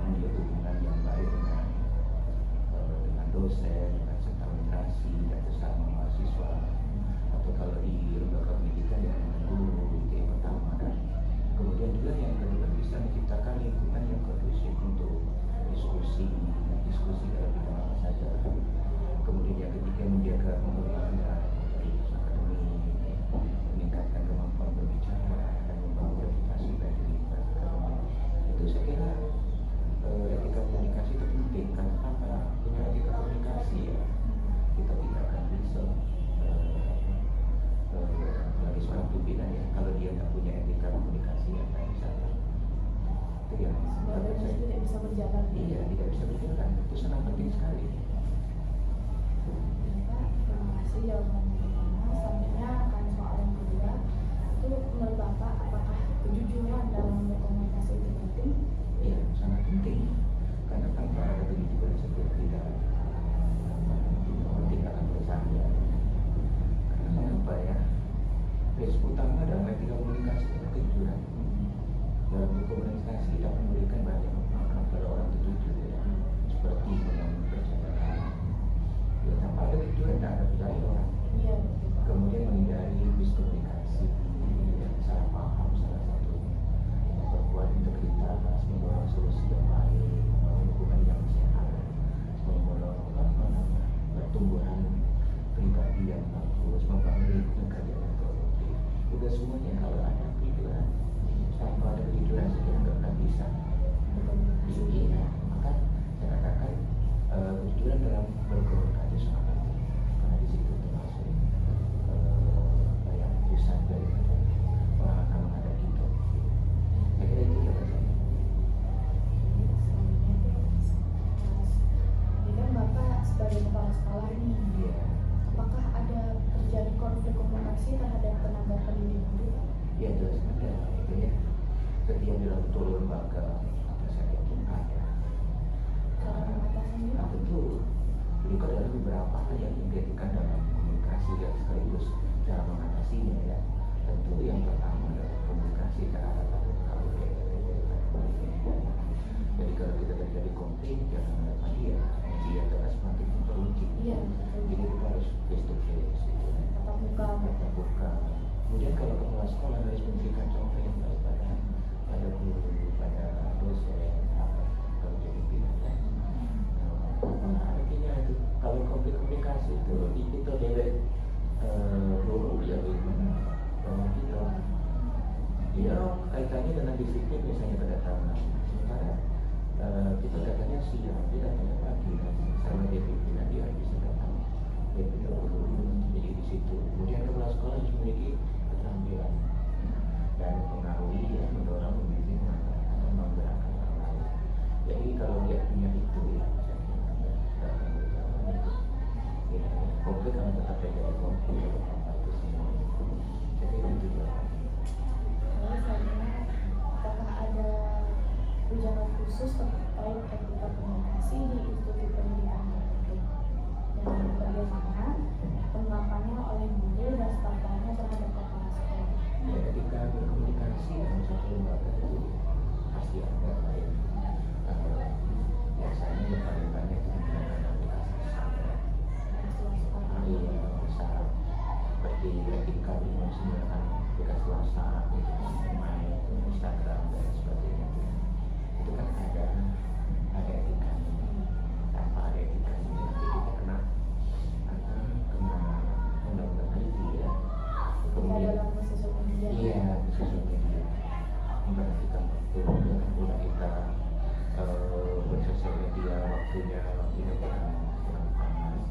menjaga hubungan yang baik dengan dosen, dengan serta generasi dan sesama mahasiswa, atau kalau di lembaga pendidikan yang dengan guru itu yang pertama, dan kemudian juga yang kedua bisa menciptakan lingkungan yang kondusif untuk diskusi dalam bidang apa saja. Kemudian yang ketiga menjaga pemulihan akademik, meningkatkan kemampuan berbicara dan membangun reputasi baik di lingkungan akademik. Itu saya kira etika komunikasi itu penting, karena tanpa punya etika komunikasi ya kita tidak akan bisa apalagi seorang pimpinan ya, kalau dia nggak punya etika komunikasi ya nggak bisa. Itu yang menurut saya tidak bisa berjalan. Iya, tidak bisa berjalan. Itu sangat penting sekali. Pak, terima kasih jawabannya. Selanjutnya akan soal yang kedua. Itu menurut Bapak, apakah kejujuran dalam berkomunikasi itu penting? Iya, sangat penting. Karena tanpa ada kejujuran saya tidak akan percaya. Karena mengapa ya? Prinsip utama dalam etika komunikasi adalah kejujuran. Dalam berkomunikasi kita memberikan banyak makna pada orang itu jujur ya, seperti membangun percakapan. Ya, tanpa ada kejujuran tidak ada percaya orang. Iya. Kemudian menghindari miskomunikasi, ya, salah paham salah satunya, memperkuat integritas, membangun solusi yang baik, membangun hubungan yang sehat, membangun pertumbuhan pribadi yang bagus, membangun lingkungan kerja yang produktif. Itu semuanya kalau ada kejujuran. Tanpa ada kejujuran saya tidak akan bisa. Iya, maka saya katakan kejujuran dalam berkomunikasi sangat penting, karena di situ termasuk yang pusat daripada orang akan menghadapi itu. Saya kira itu jawaban saya. Jadi kan Bapak sebagai kepala sekolah nih, Iya. apakah ada terjadi konflik komunikasi terhadap tenaga pendidik itu? Ya jelas ada itu ya. Setiap dalam turun lembaga apa saja pun ada. Cara mengatasinya? Nah tentu ini ada beberapa hal yang diingatkan dalam komunikasi dan sekaligus cara mengatasinya ya. Tentu yang pertama adalah komunikasi ke arah kalau jadi kalau kita terjadi konflik jangan mengatakan dia terus semakin memperuncing. Iya. Jadi kita harus face to face gitu. Tatap muka. Tatap muka. Kemudian kalau kepala sekolah harus memberikan contoh yang baik pada guru, pada dosen, kalau jadi pimpinan. Artinya itu kalau komunikasi itu kita dewek guru ya bagaimana kita ya kaitannya dengan disiplin misalnya pada tahanan. Sementara kita datanya siang, dia datanya pagi, sama dia pimpinan dia harus bisa datang lebih dahulu. Jadi di situ. Kemudian kepala sekolah harus memiliki keterampilan dan mempengaruhi ya, mendorong, membimbing atau menggerakkan orang lain. Jadi kalau dia punya itu ya, saya akan berjalan itu. Ya, konflik akan tetap terjadi konflik apa itu semua. Jadi itu jawabannya. Lalu selanjutnya, apakah ada ujian khusus terkait etika komunikasi di institusi pendidikan tertentu? Dan bagaimana penerapannya oleh guru dan staf lainnya terhadap kepala sekolah? Ya, ketika berkomunikasi dalam satu lembaga itu pasti ada lain. Biasanya yang paling banyak itu menggunakan aplikasi standar. Iya, WhatsApp. Seperti etika menggunakan aplikasi WhatsApp, main, Instagram dan sebagainya. Itu kan ada etika. Tanpa ada etika nanti kita kena undang-undang IT ya. Kemudian iya, sosial media. Karena kita bersosial media waktunya kurang panas,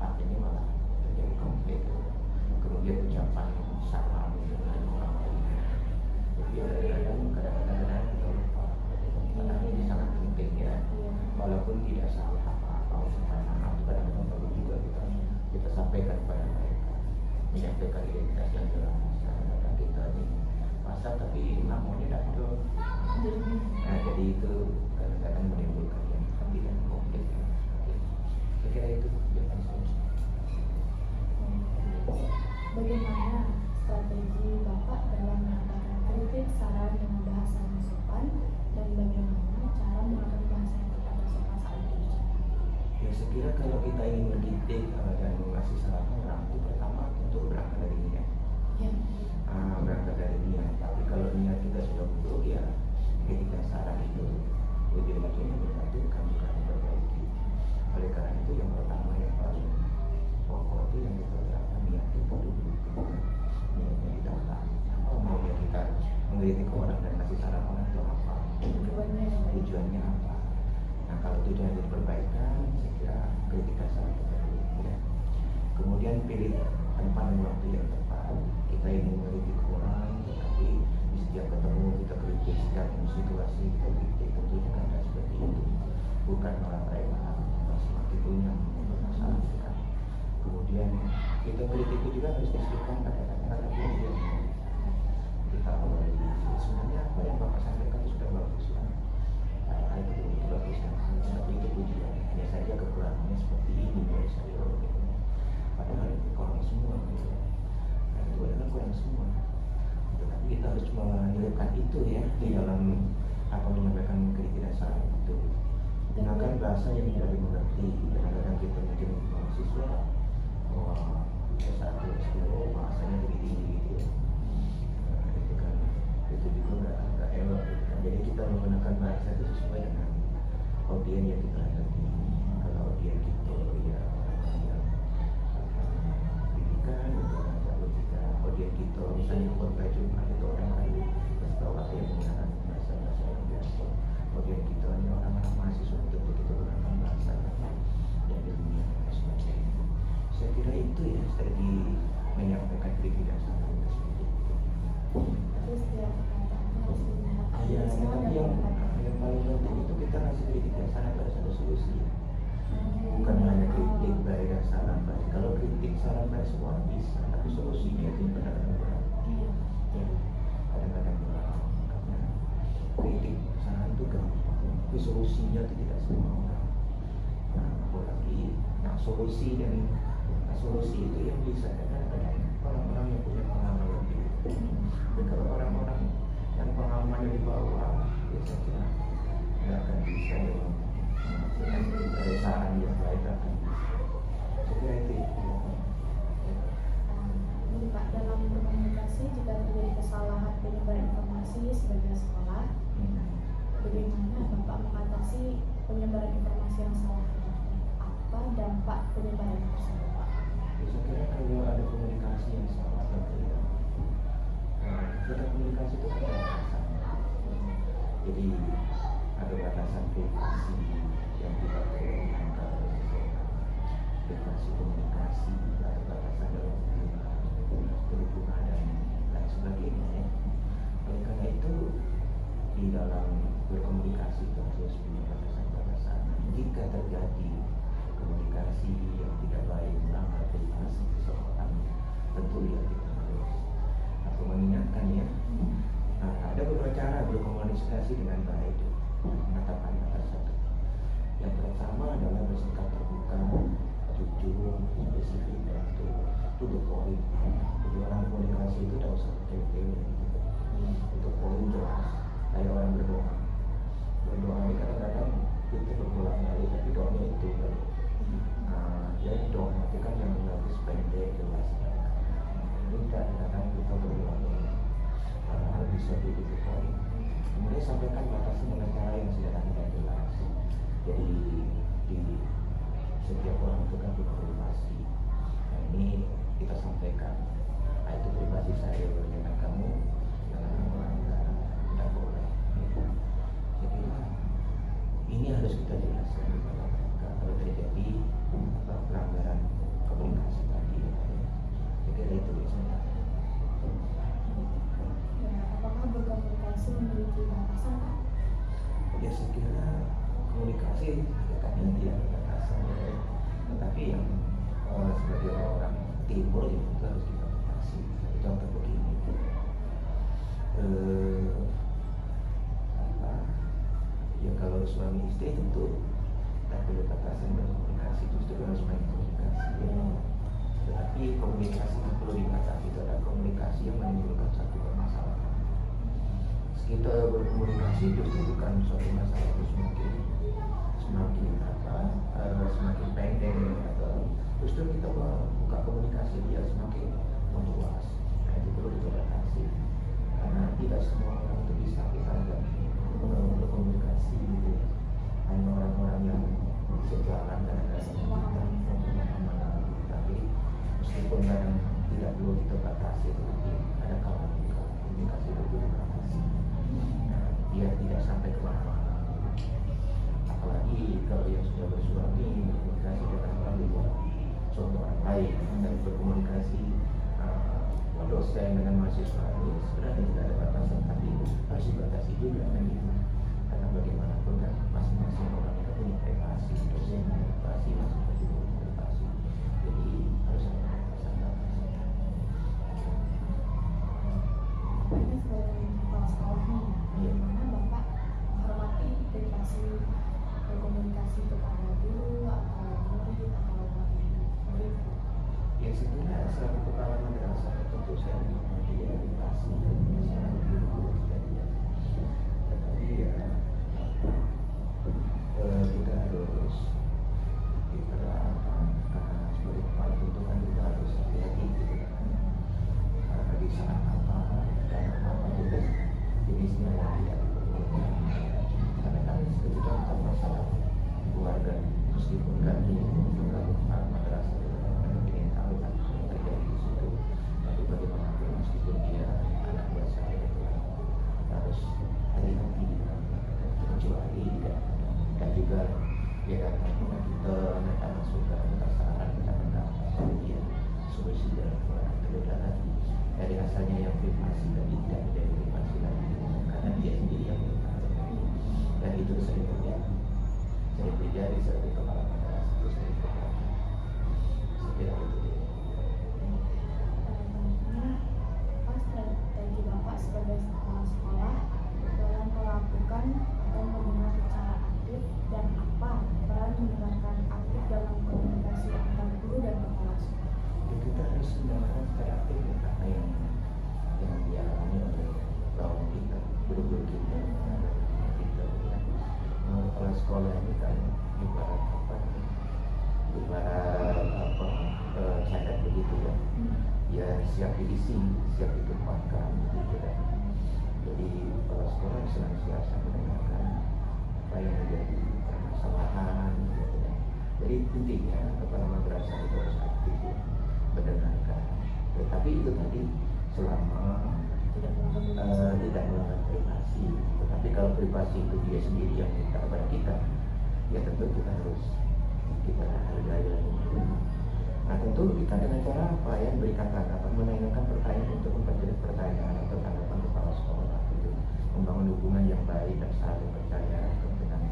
artinya malah terjadi konflik. Kemudian ucapan salam dengan orang lain. Jadi kadang-kadang kita lupa. Karena ini sangat penting ya. Walaupun tidak salah apa-apa, ucapan maaf kadang-kadang perlu juga kita sampaikan kepada mereka, menyampaikan identitas yang jelas. Kadang-kadang kita ini masa tapi namanya tidak ada. Nah jadi itu kadang-kadang menimbulkan yang tidak konflik. Saya kira itu jawaban saya. Bagaimana strategi Bapak dalam menyampaikan kritik, saran dengan bahasa yang sopan, dan bagaimana cara menggunakan saya kira kalau kita ingin mendidik dan mengasih saran orang itu pertama tentu berangkat dari niat. Ya. Berangkat dari niat. Tapi kalau niat kita sudah buruk ya ketika saran itu ujung-ujungnya menjatuhkan bukan memperbaiki. Oleh karena itu yang pertama yang paling pokok itu yang kita lihat niat kita dulu. Niatnya ditata. Apa maunya kita mengkritik orang dan kasih saran orang itu apa? Tujuannya apa? Nah kalau tujuannya itu perbaikan, saya kira kritikan saran kita dulu. Ya. Kemudian pilih tempat dan waktu yang tepat. Kita ingin mengkritik orang, tetapi di setiap ketemu kita kritik, setiap situasi kita kritik. Tentunya kan tidak seperti itu. Bukan orang preman, semakin punya masalah kita. Kemudian kita kritik itu juga harus disebutkan kata-kata pujian. Kita awali sebenarnya apa yang Bapak sampaikan itu sudah bagus ya. Itu bagus kan. Tapi itu pujian. Hanya saja kekurangannya seperti ini menurut saya. Padahal itu kurang semua. Gitu. Nah, itu adalah kurang semua. Tetapi kita harus menyelipkan itu ya di dalam apa menyampaikan kritik dan saran itu. Gunakan bahasa yang mudah dimengerti. Kadang-kadang kita mungkin mahasiswa, S1, S2, bahasanya tinggi-tinggi gitu ya. Itu kan itu juga nggak elok gitu kan. Jadi kita menggunakan bahasa itu sesuai dengan audien yang kita hadapi. Kalau audien kita ya orang yang pendidikan itu kalau kita audien kita misalnya khotbah Jumat itu orang lain pasti tahu apa yang menggunakan bahasa yang biasa. Audien kita hanya orang-orang mahasiswa tentu kita gunakan bahasa yang ilmiah dan sebagainya. Saya kira itu ya strategi menyampaikan kritik dan saran seperti itu. Terus setiap perkataannya harus dilihat. Ya, tapi yang paling penting itu kita ngasih kritik dan saran pada satu solusi. Bukan hanya kritik baik dan saran baik. Kalau kritik saran baik semua bisa, tapi solusinya itu kadang-kadang berat. Ya, kadang-kadang berat. Karena kritik saran itu gampang, tapi solusinya itu tidak semua orang. Nah, apalagi solusi dan solusi itu yang bisa kadang-kadang orang-orang yang punya pengalaman lebih. Dan kalau orang-orang yang pengalamannya di bawah, ya saya kira nggak akan bisa ya menghasilkan keresahan yang baik akan bisa. Saya kira itu. Ini Pak, dalam berkomunikasi jika terjadi kesalahan penyebar informasi sebagai sekolah, bagaimana Bapak mengatasi penyebaran informasi yang salah? Apa dampak penyebaran tersebut, Pak? Saya kira kalau ada komunikasi yang salah, tentu ya. Kita komunikasi itu ada batasan. Jadi ada batasan privasi yang tidak boleh diangkat oleh seseorang. Privasi komunikasi, ada batasan dalam hubungan dan lain sebagainya. Ya. Oleh karena itu di dalam berkomunikasi itu harus punya batasan-batasan. Jika terjadi komunikasi yang tidak baik melanggar privasi seseorang, tentu ya kita harus mengingatkan ya. Nah, ada beberapa cara berkomunikasi dengan baik. Mengatakan satu. Yang pertama adalah bersikap terbuka, jujur, spesifik dan itu the point. Jadi orang komunikasi itu tidak usah pakai untuk poin jelas. Kayak orang berdoa. Berdoa ini kadang-kadang kita berulang-ulang tapi doanya itu kan. Ya doa itu kan yang lebih pendek jelas. Ini kadang-kadang kita berulang-ulang. Hal bisa di poin. Kemudian sampaikan batasan dengan cara yang sederhana dan jelas. Jadi di setiap orang itu kan punya privasi. Nah ini kita sampaikan. Nah itu privasi saya dengan kamu, dengan orang tidak boleh. Jadi ini harus kita jelaskan kepada mereka kalau terjadi pelanggaran komunikasi tadi. Saya kira itu biasanya. Apakah berkomunikasi memiliki batasan, Pak? Ya saya kira komunikasi hakikatnya tidak ada batasan ya. Tetapi yang sebagai orang timur ya itu harus kita batasi. Contoh begini, ya kalau suami istri tentu tak perlu batasan berkomunikasi, justru harus main komunikasi. Ya. Tetapi komunikasi yang perlu dibatasi itu adalah komunikasi yang menimbulkan satu permasalahan. kita berkomunikasi justru bukan suatu masalah itu semakin pendek, atau justru kita buka komunikasi dia semakin meluas. Nah, itu perlu kita batasi karena tidak semua orang itu bisa kita ajak berkomunikasi gitu. Hanya orang-orang yang sejalan dan ada pemahaman, tapi meskipun kadang tidak perlu kita batasi, tetapi ada kalanya komunikasi itu perlu dibatasi. Nah, biar tidak sampai kemana-mana. Apalagi kalau yang sudah bersuami berkomunikasi dengan orang di luar contoh orang lain, dan berkomunikasi dosen dengan mahasiswa ini sebenarnya tidak ada batasan, tapi harus dibatasi juga kan gitu. Karena bagaimanapun kan masing-masing orang itu punya privasi, dosen punya privasi, masing-masing punya privasi. Jadi harus ada batasan-batasan. Ini selain kepala sekolah nih, bagaimana Bapak menghormati privasi berkomunikasi kepada guru atau murid atau murid? Ya sebenarnya selalu kepala madrasah tentu saya menghormati privasi dan masalah guru-guru kita. Tetapi ya kita harus sebagai kepala tentu kan kita harus hati-hati gitu kan. Di saat apa dan apa juga jenisnya yang tidak diperbolehkan. Karena kan ketika kita masalah keluarga, meskipun kan ini bukan madrasah ingin tahu kan yang terjadi di situ, tapi bagaimanapun meskipun dia anak buah saya harus hati-hati kecuali dan juga dia datang dengan kita mereka suka minta saran minta dia solusi dalam keluarga terlebih lagi dari asalnya yang privasi tadi tidak menjadi privasi lagi karena dia sendiri yang mengetahui, dan itu sering terjadi sebagai kepala madrasah itu sering terjadi. Saya kira itu dia. Apa strategi Bapak sebagai kepala sekolah dalam melakukan atau mendengar secara aktif, dan apa peran mendengarkan aktif dalam komunikasi antar guru dan kepala sekolah? Ya, kita harus mendengarkan secara aktif apa yang dialami oleh kaum kita, guru-guru kita. Kepala sekolah ini kan ibarat cadat begitu ya. Ya siap diisi, siap ditempatkan gitu kan. Jadi kepala sekolah senantiasa mendengarkan apa yang menjadi permasalahan gitu ya. Jadi intinya kepala madrasah itu harus aktif ya, mendengarkan. Tetapi itu tadi selama tidak melanggar privasi. Tetapi kalau privasi itu dia sendiri yang minta kepada kita, ya tentu kita harus hargai lagi. Nah tentu kita dengan cara apa ya, berikan tanggapan, menanyakan pertanyaan untuk memperjelas pertanyaan atau tanggapan kepala sekolah itu, membangun hubungan yang baik dan saling percaya dengan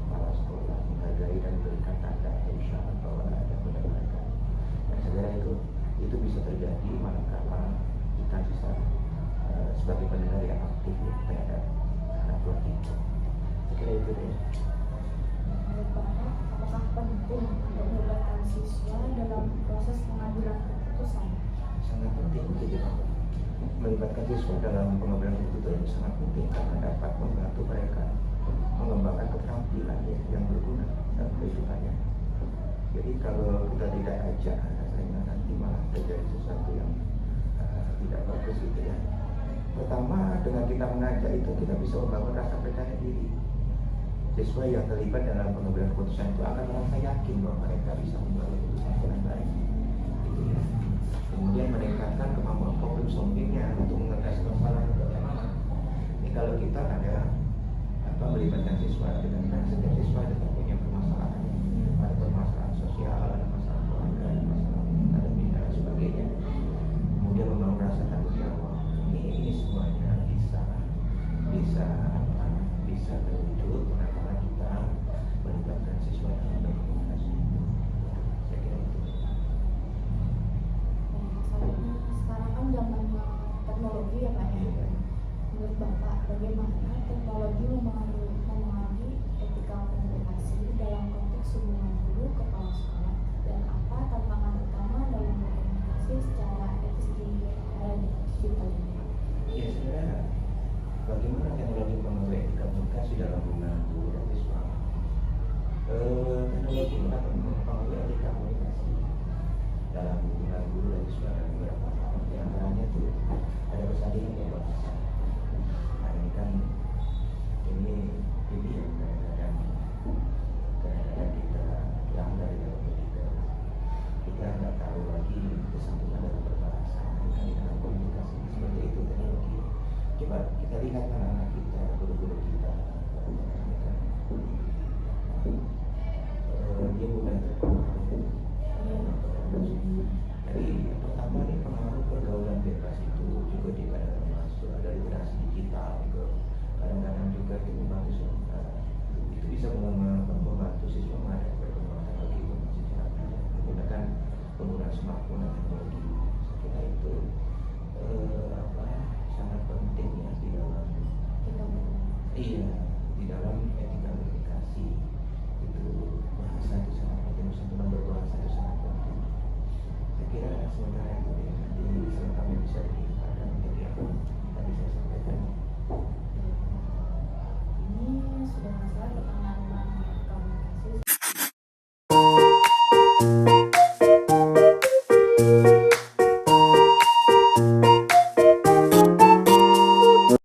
kepala sekolah, menghargai dan berikan tanda isyarat bahwa ada mendengarkan. Nah saya kira itu bisa terjadi manakala kita bisa sebagai pendengar yang aktif ya, terhadap anak buah kita. Saya kira itu deh. Menurut Bapak, apakah penting untuk melibatkan siswa dalam proses pengambilan keputusan? Sangat penting jadi melibatkan siswa dalam pengambilan keputusan itu sangat penting karena dapat membantu mereka mengembangkan keterampilan ya, yang berguna dalam kehidupannya. Jadi kalau kita tidak ajak, rasanya nanti malah terjadi sesuatu yang tidak bagus gitu ya. Pertama, dengan kita mengajak itu kita bisa membangun rasa percaya diri. Siswa yang terlibat dalam pengambilan keputusan itu akan merasa yakin bahwa mereka bisa membuat keputusan dengan baik. Gitu ya. Kemudian meningkatkan kemampuan problem solvingnya untuk mengatasi masalah yang bagaimana. Ini kalau kita ada melibatkan siswa dengan setiap siswa ada punya permasalahan, ada permasalahan sosial, ada masalah keluarga, ada masalah akademik dan sebagainya. Kemudian membangun rasa tanggung jawab. Ini semuanya bisa terwujud manakala kita melibatkan siswa dalam berkomunikasi. Saya kira itu. Sekarang kan zamannya teknologi ya Pak ya. Menurut Bapak, bagaimana teknologi mempengaruhi coba kita lihat anak-anak kita, guru-guru kita, dia bukan terpengaruh. Jadi yang pertama nih pengaruh pergaulan bebas itu juga tidak termasuk ada literasi digital ke kadang-kadang juga itu membantu itu bisa membantu siswa menghadapi perkembangan teknologi secara bijak menggunakan penggunaan smartphone dan teknologi. Saya kira itu sangat penting ya di dalam di dalam etika komunikasi.